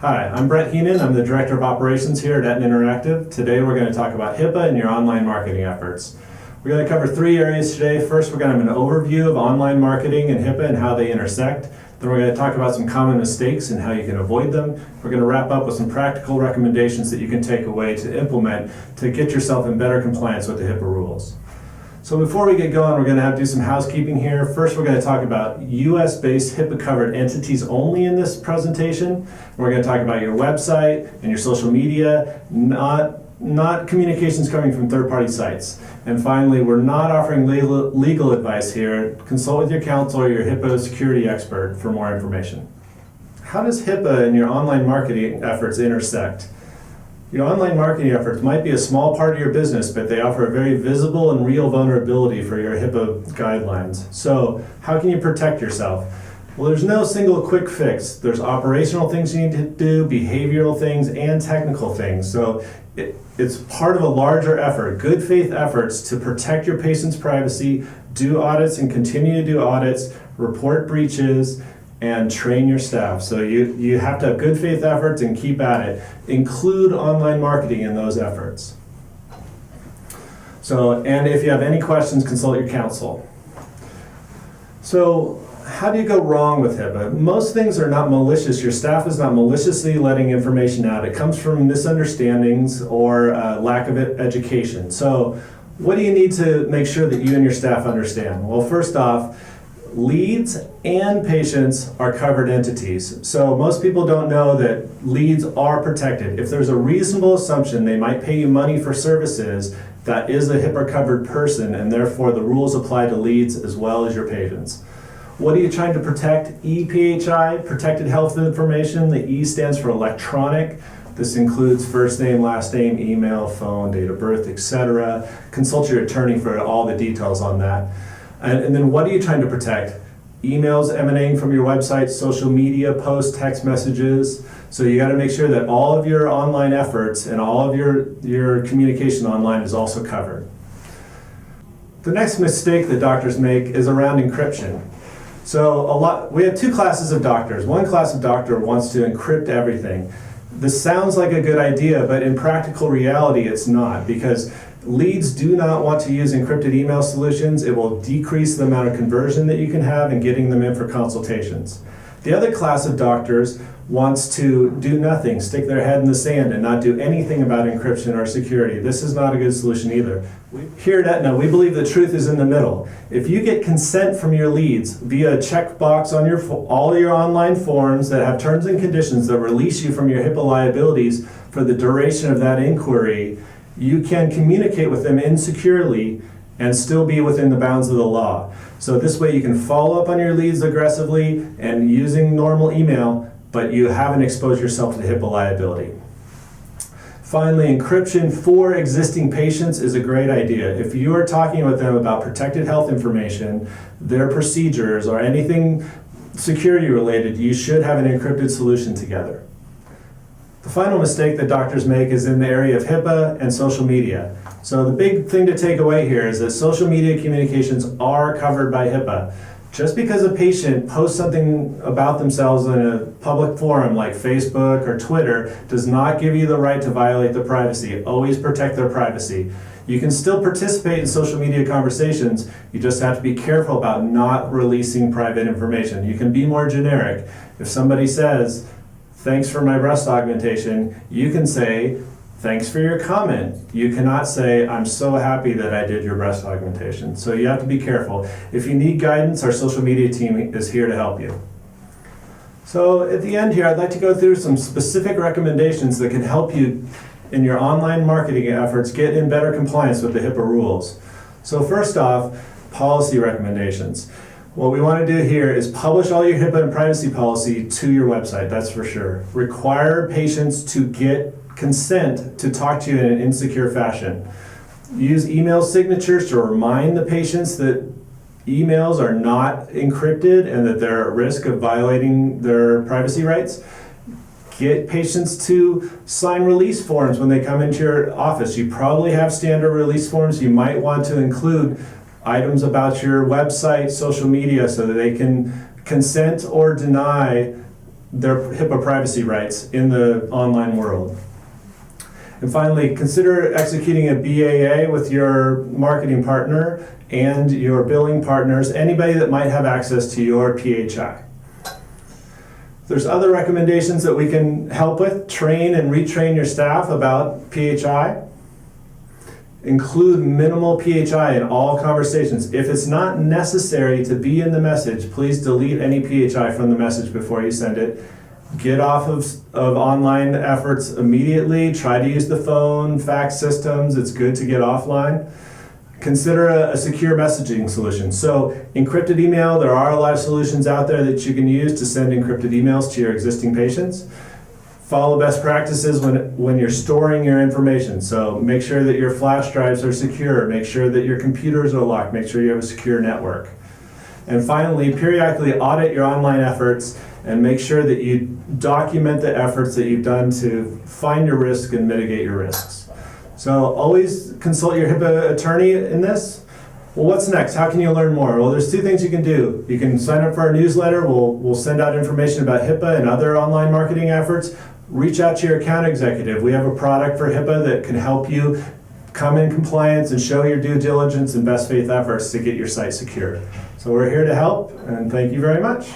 Hi, I'm Bret Heenan. I'm the Director of Operations here at Etna Interactive. Today we're going to talk about HIPAA and your online marketing efforts. We're going to cover three areas today. First, we're going to have an overview of online marketing and HIPAA and how they intersect. Then we're going to talk about some common mistakes and how you can avoid them. We're going to wrap up with some practical recommendations that you can take away to implement to get yourself in better compliance with the HIPAA rules. So before we get going, we're going to do some housekeeping here. First, we're going to talk about US-based HIPAA-covered entities only in this presentation. We're going to talk about your website and your social media, not communications coming from third-party sites. And finally, we're not offering legal advice here. Consult with your counsel or your HIPAA security expert for more information. How does HIPAA and your online marketing efforts intersect? Your online marketing efforts might be a small part of your business, but they offer a very visible and real vulnerability for your HIPAA guidelines. So how can you protect yourself? Well, there's no single quick fix. There's operational things you need to do, behavioral things, and technical things. So it's part of a larger effort, good faith efforts to protect your patient's privacy, do audits and continue to do audits, report breaches, and train your staff. So you have to have good faith efforts and keep at it. Include online marketing in those efforts. And if you have any questions, consult your counsel. So how do you go wrong with HIPAA? Most things are not malicious. Your staff is not maliciously letting information out. It comes from misunderstandings or lack of education. So what do you need to make sure that you and your staff understand? Well, first off, leads and patients are covered entities. So most people don't know that leads are protected. If there's a reasonable assumption they might pay you money for services, that is a HIPAA covered person, and therefore the rules apply to leads as well as your patients. What are you trying to protect? EPHI, protected health information. The E stands for electronic. This includes first name, last name, email, phone, date of birth, etc. Consult your attorney for all the details on that. And then what are you trying to protect? Emails emanating from your website, social media posts, text messages. So you got to make sure that all of your online efforts and all of your communication online is also covered. The next mistake that doctors make is around encryption. So we have two classes of doctors. One class of doctor wants to encrypt everything. This sounds like a good idea, but in practical reality it's not, because leads do not want to use encrypted email solutions. It will decrease the amount of conversion that you can have in getting them in for consultations. The other class of doctors wants to do nothing, stick their head in the sand and not do anything about encryption or security. This is not a good solution either. Here at Etna, we believe the truth is in the middle. If you get consent from your leads via a checkbox on all your online forms that have terms and conditions that release you from your HIPAA liabilities for the duration of that inquiry, you can communicate with them insecurely and still be within the bounds of the law. So this way you can follow up on your leads aggressively and using normal email, but you haven't exposed yourself to HIPAA liability. Finally, encryption for existing patients is a great idea. If you are talking with them about protected health information, their procedures, or anything security related, you should have an encrypted solution together. The final mistake that doctors make is in the area of HIPAA and social media. So the big thing to take away here is that social media communications are covered by HIPAA. Just because a patient posts something about themselves in a public forum like Facebook or Twitter does not give you the right to violate their privacy. Always protect their privacy. You can still participate in social media conversations. You just have to be careful about not releasing private information. You can be more generic. If somebody says, "Thanks for my breast augmentation," you can say, "Thanks for your comment." You cannot say, "I'm so happy that I did your breast augmentation." So you have to be careful. If you need guidance, our social media team is here to help you. So at the end here, I'd like to go through some specific recommendations that can help you in your online marketing efforts get in better compliance with the HIPAA rules. So first off, policy recommendations. What we want to do here is publish all your HIPAA and privacy policy to your website, that's for sure. Require patients to get consent to talk to you in an insecure fashion. Use email signatures to remind the patients that emails are not encrypted and that they're at risk of violating their privacy rights. Get patients to sign release forms when they come into your office. You probably have standard release forms. You might want to include items about your website, social media, so that they can consent or deny their HIPAA privacy rights in the online world. And finally, consider executing a BAA with your marketing partner and your billing partners, anybody that might have access to your PHI. There's other recommendations that we can help with. Train and retrain your staff about PHI. Include minimal PHI in all conversations. If it's not necessary to be in the message, please delete any PHI from the message before you send it. Get off of online efforts immediately. Try to use the phone, fax systems. It's good to get offline. Consider a secure messaging solution. So encrypted email, there are a lot of solutions out there that you can use to send encrypted emails to your existing patients. Follow best practices when you're storing your information. So make sure that your flash drives are secure. Make sure that your computers are locked. Make sure you have a secure network. And finally, periodically audit your online efforts and make sure that you document the efforts that you've done to find your risk and mitigate your risks. So always consult your HIPAA attorney in this. Well, what's next? How can you learn more? Well, there's two things you can do. You can sign up for our newsletter. We'll send out information about HIPAA and other online marketing efforts. Reach out to your account executive. We have a product for HIPAA that can help you come in compliance and show your due diligence and best faith efforts to get your site secure. So we're here to help, and thank you very much.